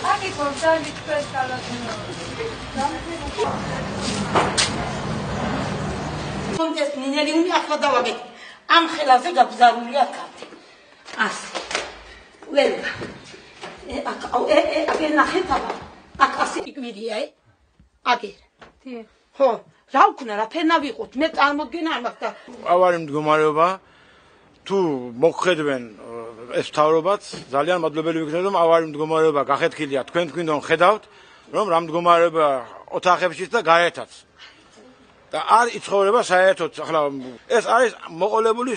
Aki pomsali თქვენ კალათინო. კონდეს მინერიუმი ახლა დავაგეთ. ამ ხელაზე გაგზავნილია კარტი. ასე. ველა. აგერ ნახეთ აბა. აქ ასე იკვირია, აგერ. დიახ. ხო, რა ვქნა, რა ფენა ვიყოთ, მე წარმოდგენა არ მაქვს და ავარი მდგომარეობა თუ მოგხედვენ ეს მთავრობაც ძალიან მადლობელი ვიქნებით რომ ავარი მდგომარეობა გახეთქილია თქვენ თქვენდან ხედავთ რომ რა მდგომარეობა ოთახებშიც და გარეთაც და არ იცხოვრება საერთოდ ახლა ეს არის მოყოლებული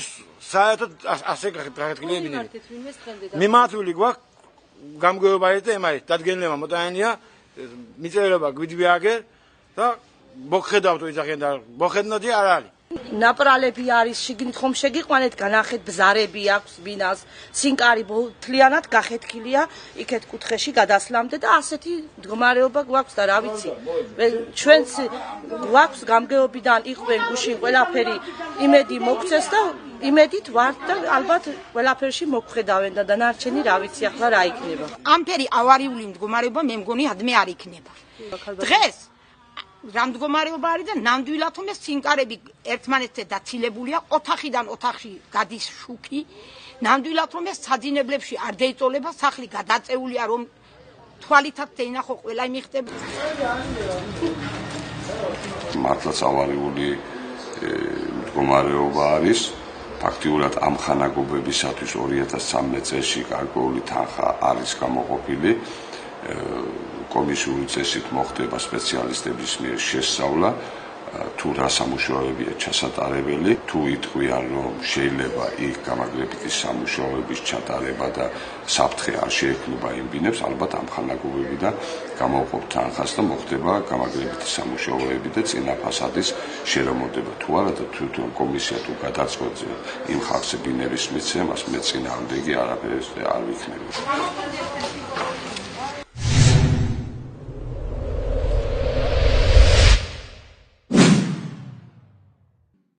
საერთოდ ასე გახეთქილი მიმართული გვაქვს გამგეობაით და ემაით დადგენილება მოტანილია მიწერილობა გვიძვიაგერ და მოგხედავთ ვიძახენ და მოხედნოდი არ არის ნაპრალები არის შიგნით ხომ შეგიყვანეთ განახეთ ბზარები აქვს ბინას სინკარი თლიანად გახეთქილია იქეთ კუთხეში გადასლამდე და ასეთი მდგომარეობა გვაქვს და რა ვიცი ჩვენც გვაქვს გამგეობიდან იყვენ გუშინ ყველაფერი იმედი მოგცეს და იმედით ვართ და ალბათ ყველაფერში მოგხედავენ და დანარჩენი რა ვიცი ახლა რა იქნება ამფერი ავარიული მდგომარეობა მე მგონი ადმე არ იქნება დღეს რა მდგომარეობა არის და ნამდვილად რომ ეს სინკარები ერთმანეთზე დაცილებულია ოთახიდან ოთახში გადის შუქი ნამდვილად რომ ეს საძინებლებში არ დაიწოლება სახლი გადაწეულია რომ თვალითაც დაინახო ყველა იმიხდება მართლაც ავარიული მდგომარეობა არის ფაქტიურად ამ ხანაგობებისათვის 2013 წელს გარკვეული თანხა არის გამოყოფილი კომისიური წესით მოხდება სპეციალისტების მიერ შესწავლა თუ რა სამუშაოებია ჩასატარებელი თუ იტყვიან რომ შეიძლება იქ გამაგრებითი სამუშაოების ჩატარება და საფრთხე არ შეექმნება იმ ბინებს ალბათ ამ ხანაგობებიდან გამოვყოფ თანხას და მოხდება გამაგრებითი სამუშაოები და წინა ფასადის შერემონტება თუ არა და თვითონ კომისია თუ გადაწყვეტს იმ ხალხს ბინების მიცემას მე წინააღმდეგი არაფერი არ ვიქნები